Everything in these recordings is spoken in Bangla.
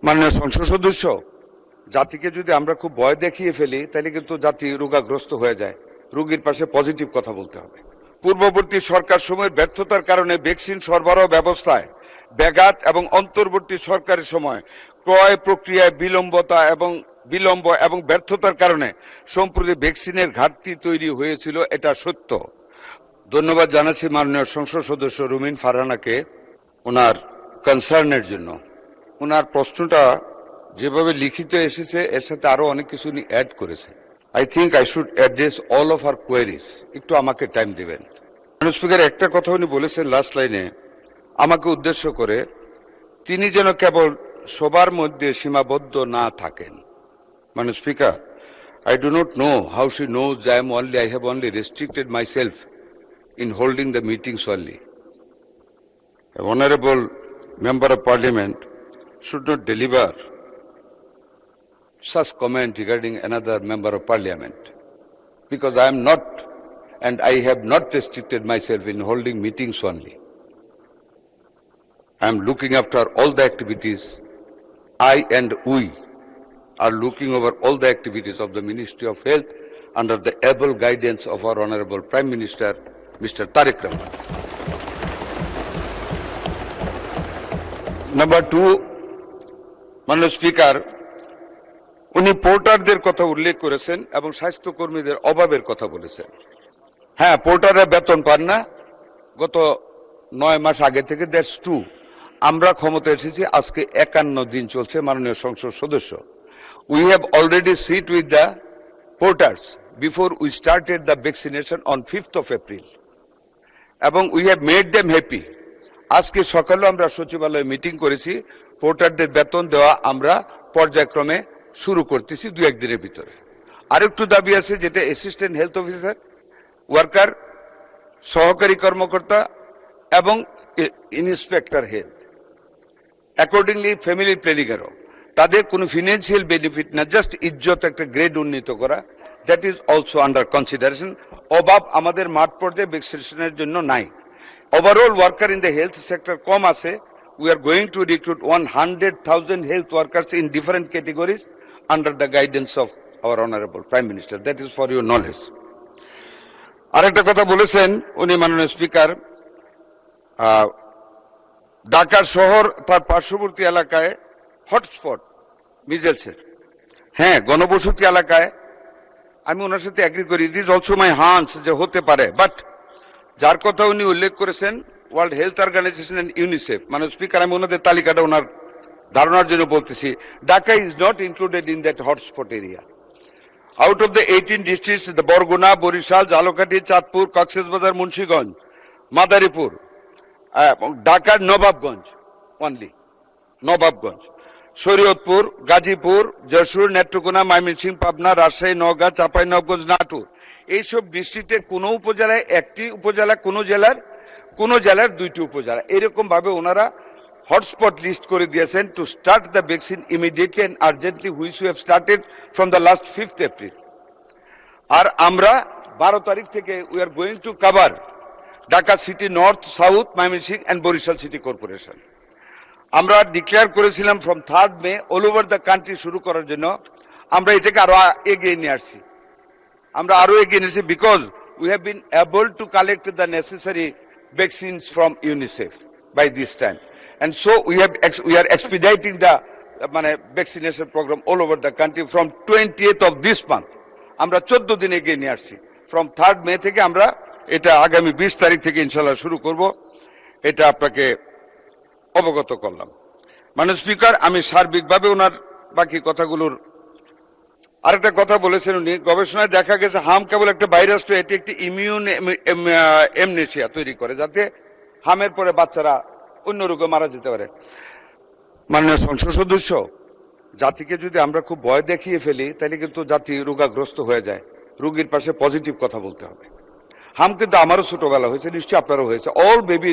মাননীয় সংসদ সদস্য, জাতিকে যদি আমরা খুব ভয় দেখিয়ে ফেলি তাহলে কিন্তু জাতি রোগাগ্রস্ত হয়ে যায়। রোগীর পাশে পজিটিভ কথা বলতে হবে। পূর্ববর্তী সরকার সময়ের ব্যর্থতার কারণে ভ্যাকসিন সরবরাহ ব্যবস্থায় ব্যাঘাত এবং অন্তর্বর্তী সরকারের সময় ক্রয় প্রক্রিয়ায় বিলম্ব এবং ব্যর্থতার কারণে সম্প্রতি ভ্যাকসিনের ঘাটতি তৈরি হয়েছিল, এটা সত্য। ধন্যবাদ জানাচ্ছি মাননীয় সংসদ সদস্য রুমিন ফারহানাকে ওনার কনসার্নের জন্য। ওনার প্রশ্নটা যেভাবে লিখিত এসেছে এর সাথে আরো অনেক কিছু উনি অ্যাড করেছে। I think I should address all of our queries. একটু আমাকে টাইম দিবেন। মাননীয় স্পিকার, একটা কথা উনি বলেছেন লাস্ট লাইনে আমাকে উদ্দেশ্য করে, তিনি যেন কেবল সবার মধ্যে সীমাবদ্ধ না থাকেন। মাননীয় speaker, I do not know how she knows I have only restricted myself in holding the meetings only. An honorable member of parliament should not deliver such comment regarding another member of parliament, because I am not and I have not restricted myself in holding meetings only. I am looking after all the activities. I and we are looking over all the activities of the Ministry of Health under the able guidance of our Honorable Prime Minister, Mr. Tariq Rahman. Number two, মাননীয় স্পিকার, উনি পোর্টারদের কথা উল্লেখ করেছেন এবং স্বাস্থ্যকর্মীদের অভাবের কথা বলেছেন। হ্যাঁ, পোর্টাররা বেতন পান না গত 9 মাস আগে থেকে। That's true. আমরা ক্ষমতা এসেছি আজকে 51 দিন চলছে। মাননীয় সংসদ সদস্য, we have already sit with the porters before we started the vaccination on 5th of April এবং we have made them happy. আজকে সকালে আমরা সচিবালয়ে মিটিং করেছি। পোর্টারদের বেতন দেওয়া আমরা পর্যায়ক্রমে শুরু করতেছি 2-1 দিনের ভিতরে। আরেকটু দাবি আছে, যেটা অ্যাসিস্ট্যান্ট হেলথ অফিসার, ওয়ার্কার, সহকারী কর্মকর্তা এবং ইন্সপেক্টর হেলথ, অ্যাকর্ডিংলি ফ্যামিলি প্ল্যানিংয়েরও তাদের কোনো ফিনান্সিয়াল বেনিফিট না, জাস্ট ইজ্জত একটা গ্রেড উন্নীত করা, that is also under consideration. অভাব আমাদের মাঠ পর্যায়ে ভ্যাকসিনেশনের জন্য নাই। Overall worker in the health sector কম আছে। We are going to recruit 100,000 health workers in different categories under the guidance of our Honorable Prime Minister. That is for your knowledge. আরেকটা কথা বলেছেন উনি, মাননীয় স্পিকার, ঢাকা শহর তার পার্শ্ববর্তী এলাকায় হটস্পট মিজেলসের। হ্যাঁ, গণবসতি এলাকায় আমি ওনার সাথে এগ্রি করি। It is also my hunch যে হতে পারে, বাট যার কথা উনি উল্লেখ করেছেন World Health Organization and UNICEF, মানে স্পিকার আমি ওনাদের তালিকাটা ওনার ধারণার জন্য বলতেছি, Dhaka is not included in that hotspot area. Out of the 18 districts, the Barguna, Barishal, Jhalakathi, Chandpur, Cox's Bazar, Munshiganj, Madaripur, ঢাকার নবাবগঞ্জ, অনলি নবাবগঞ্জ, শরীয়তপুর, গাজীপুর, যশোর, নেত্রকোনা, ময়মনসিংহ, পাবনা, রাজশাহী, নওগাঁ, চাঁপাইনবাবগঞ্জ, নাটোর, এইসব ডিস্ট্রিক্টের কোনো উপজেলায় 1টি উপজেলা, কোন জেলার 2টি উপজেলা, এরকম ভাবে ওনারা হটস্পট লিস্ট করে দিয়েছেন to start the vaccine immediately and urgently, which we have started from the last 5th April। আর আমরা 12 তারিখ থেকে we are going to cover Dhaka city north, south, Mymensingh and Barishal city corporation. আমরা ডিক্লেয়ার করেছিলাম from 3rd May all over the country শুরু করার জন্য। আমরা এটাকে আরো এগিয়ে নিয়ে আসছি। Because we have been able to collect the necessary vaccines from UNICEF by this time, and so we are expediting the vaccination program all over the country from 20th of this month. আমরা 14 দিন এগিয়ে নিয়ে আসছি। from 3rd May থেকে আমরা এটা আগামী 20 তারিখ থেকে ইনশাআল্লাহ শুরু করব। এটা আপনাকে অবগত করলাম। মাননীয় স্পিকার, আমি সার্বিকভাবে ওনার বাকি কথাগুলোর আরেকটা কথা বলেছেন উনি, গবেষণায় দেখা গেছে হাম কেবল একটা ভাইরাস তো এটি একটি ইমিউন এমনেশিয়া তৈরি করে, যাতে হামের পরে বাচ্চারা অন্য রোগে মারা যেতে পারে। মাননীয় সংসদ সদস্য, জাতিকে যদি আমরা খুব ভয় দেখিয়ে ফেলি তাহলে কিন্তু জাতি রোগাগ্রস্ত হয়ে যায়। রোগীর পাশে পজিটিভ কথা বলতে হবে। হাম কিন্তু আমারও ছোটবেলা হয়েছে, নিশ্চয়ই আপনারও হয়েছে। অল বেবি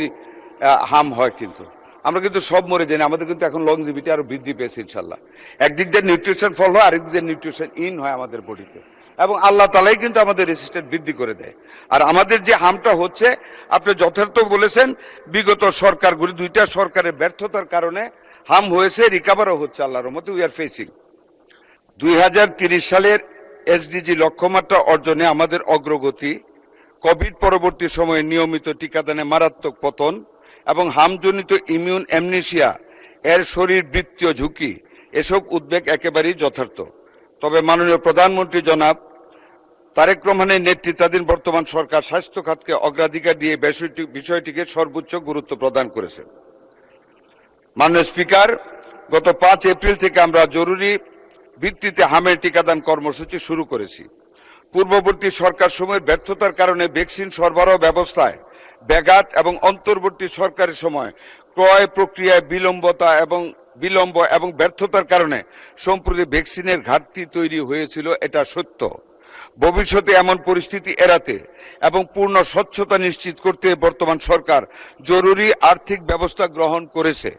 হাম হয়, কিন্তু আমরা কিন্তু সব মরে যাই না। আমাদের কিন্তু এখন লংজিভিটি আরো বৃদ্ধি পেয়েছে ইনশাল্লাহ। একদিক দিয়ে নিউট্রিশন ফল হয়, আরেক দিক দিয়ে নিউট্রিশন ইন হয় আমাদের বডিতে, এবং আল্লাহ তাআলাই কিন্তু আমাদের রেসিস্ট্যান্স বৃদ্ধি করে দেয়। আর আমাদের যে হামটা হচ্ছে, আপনি যথার্থ বলেছেন, বিগত সরকারগুলি 2টা সরকারের ব্যর্থতার কারণে হাম হয়েছে, রিকাভারও হচ্ছে আল্লাহর রহমতে। উই আর ফেসিং 2030 সালের এসডিজি লক্ষ্যমাত্রা অর্জনে আমাদের অগ্রগতি, কোভিড পরবর্তী সময়ে নিয়মিত টিকাদানে মারাত্মক পতন এবং হামজনিত ইমিউন অ্যামনেসিয়া এর শরীরবৃত্তীয় ঝুঁকি, এসব উদ্বেগ একেবারেই যথার্থ। তবে মাননীয় প্রধানমন্ত্রী জনাব তারেক রহমানের নেতৃত্বাধীন বর্তমান সরকার স্বাস্থ্য খাতকে অগ্রাধিকার দিয়ে বিষয়টিকে সর্বোচ্চ গুরুত্ব প্রদান করেছেন। মাননীয় স্পিকার, গত 5 এপ্রিল থেকে আমরা জরুরি ভিত্তিতে হামের টিকাদান কর্মসূচি শুরু করেছি। পূর্ববর্তী সরকার সময়ের ব্যর্থতার কারণে ভ্যাকসিন সরবরাহ ব্যবস্থায় ব্যাঘাত এবং অন্তর্বর্তী সরকারের সময় ক্রয় প্রক্রিয়ায় বিলম্ব এবং ব্যর্থতার কারণে সম্প্রতি ভ্যাকসিনের ঘাটতি তৈরি হয়েছিল, এটা সত্য। ভবিষ্যতে এমন পরিস্থিতি এড়াতে এবং পূর্ণ স্বচ্ছতা নিশ্চিত করতে বর্তমান সরকার জরুরি আর্থিক ব্যবস্থা গ্রহণ করেছে।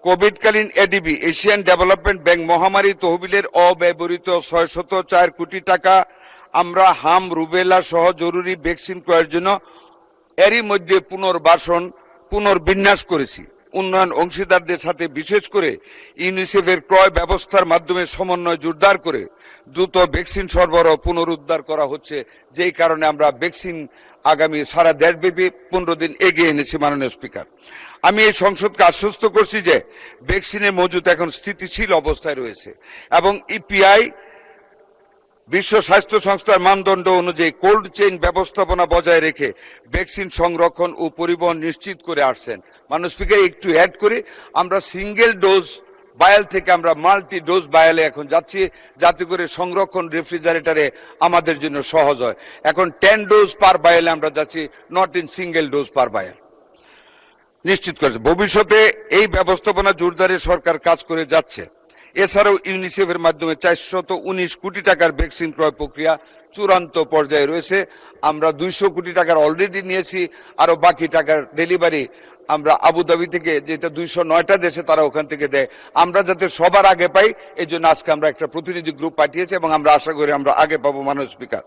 কোভিডকালীন এডিবি এশিয়ান ডেভেলপমেন্ট ব্যাংক মহামারী তহবিলের অব্যবহৃত 604 কোটি টাকা আমরা হাম, রুবেলা সহ জরুরি ভ্যাকসিন ক্রয়ের জন্য এরই মধ্যে পুনর্বিন্যাস করেছি। উন্নয়ন অংশীদারদের সাথে বিশেষ করে ইউনিসেফের ক্রয় ব্যবস্থার মাধ্যমে সমন্বয় জোরদার করে দ্রুত ভ্যাকসিন সরবরাহ পুনরুদ্ধার করা হচ্ছে, যেই কারণে আমরা ভ্যাকসিন আগামী সারা দেশব্যাপী 15 দিন এগিয়ে এনেছি। মাননীয় স্পিকার, আমি এই সংসদকে আশ্বস্ত করছি যে ভ্যাকসিনের মজুত এখন স্থিতিশীল অবস্থায় রয়েছে এবং ইপিআই বিশ্ব স্বাস্থ্য সংস্থার মানদণ্ড অনুযায়ী কোল্ড চেইন ব্যবস্থাপনা বজায় রেখে ভ্যাকসিন সংরক্ষণ ও পরিবহন নিশ্চিত করে আসছেন। মাননীয় স্পিকার, একটু অ্যাড করি, আমরা সিঙ্গেল ডোজ বায়াল থেকে আমরা মাল্টি ডোজ বায়ালে এখন যাচ্ছি, যাতে করে সংরক্ষণ রেফ্রিজারেটরে আমাদের জন্য সহজ হয়। এখন 10 ডোজ পার বায়ালে আমরা যাচ্ছি, not in single dose per bowel নিশ্চিত করেছে। ভবিষ্যতে এই ব্যবস্থাপনা জোরদারে সরকার কাজ করে যাচ্ছে। এছাড়াও ইউনিসেফের মাধ্যমে 419 কোটি টাকার ভ্যাকসিন ক্রয় প্রক্রিয়া চূড়ান্ত পর্যায়ে রয়েছে। আমরা 200 কোটি টাকার অলরেডি নিয়েছি, আরো বাকি টাকার ডেলিভারি আমরা আবুধাবি থেকে, যেটা 209টা দেশে তারা ওখান থেকে দেয়, আমরা যাতে সবার আগে পাই এই জন্য আজকে আমরা একটা প্রতিনিধি গ্রুপ পাঠিয়েছি এবং আমরা আশা করি আমরা আগে পাবো। মাননীয় স্পিকার,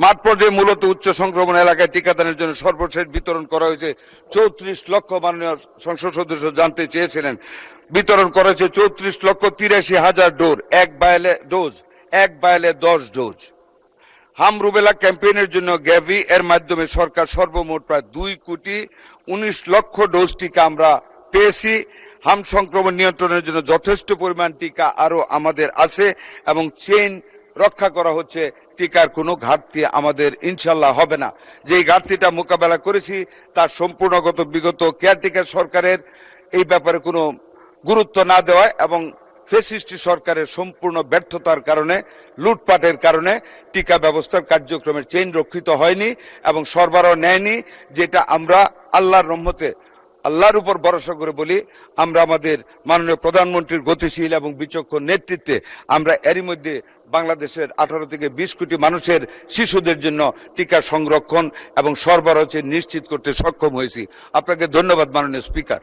মাঠ পর্যায়ে মূলত উচ্চ সংক্রমণ এলাকায় টিকাদানের জন্য সর্বশেষ বিতরণ করা হয়েছে 34 লক্ষ। মাননীয় সংসদ সদস্য জানতে চেয়েছিলেন, বিতরণ করা হয়েছে 34,83,000 ডোজ, এক বায়ালে 10 ডোজ। হাম রুবেলা ক্যাম্পেইনের জন্য গ্যাভি এর মাধ্যমে সরকার সর্বমোট প্রায় 2,19,00,000 ডোজ টিকা আমরা পেয়েছি। হাম সংক্রমণ নিয়ন্ত্রণের জন্য যথেষ্ট পরিমাণ টিকা আরো আমাদের আছে এবং চেইন রক্ষা করা হচ্ছে। টিকার কোনো ঘাটতি আমাদের ইনশাল্লাহ হবে না। যেই ঘাটতিটা মোকাবেলা করেছি তার সম্পূর্ণগত বিগত কেয়ারটেকার সরকারের এই ব্যাপারে কোনো গুরুত্ব না দেওয়ায় এবং ফ্যাসিস্ট সরকারের সম্পূর্ণ ব্যর্থতার কারণে, লুটপাটের কারণে টিকা ব্যবস্থার কার্যক্রমের চেইন রক্ষিত হয়নি এবং সরবরাহ নেয়নি, যেটা আমরা আল্লাহর রহমতে আল্লাহর উপর ভরসা করে বলি আমরা আমাদের মাননীয় প্রধানমন্ত্রীর গতিশীল এবং বিচক্ষণ নেতৃত্বে আমরা এরই মধ্যে বাংলাদেশের 18 থেকে 20 কোটি মানুষের শিশুদের জন্য টিকা সংরক্ষণ এবং সরবরাহ নিশ্চিত করতে সক্ষম হয়েছি। আপনাকে ধন্যবাদ মাননীয় স্পিকার।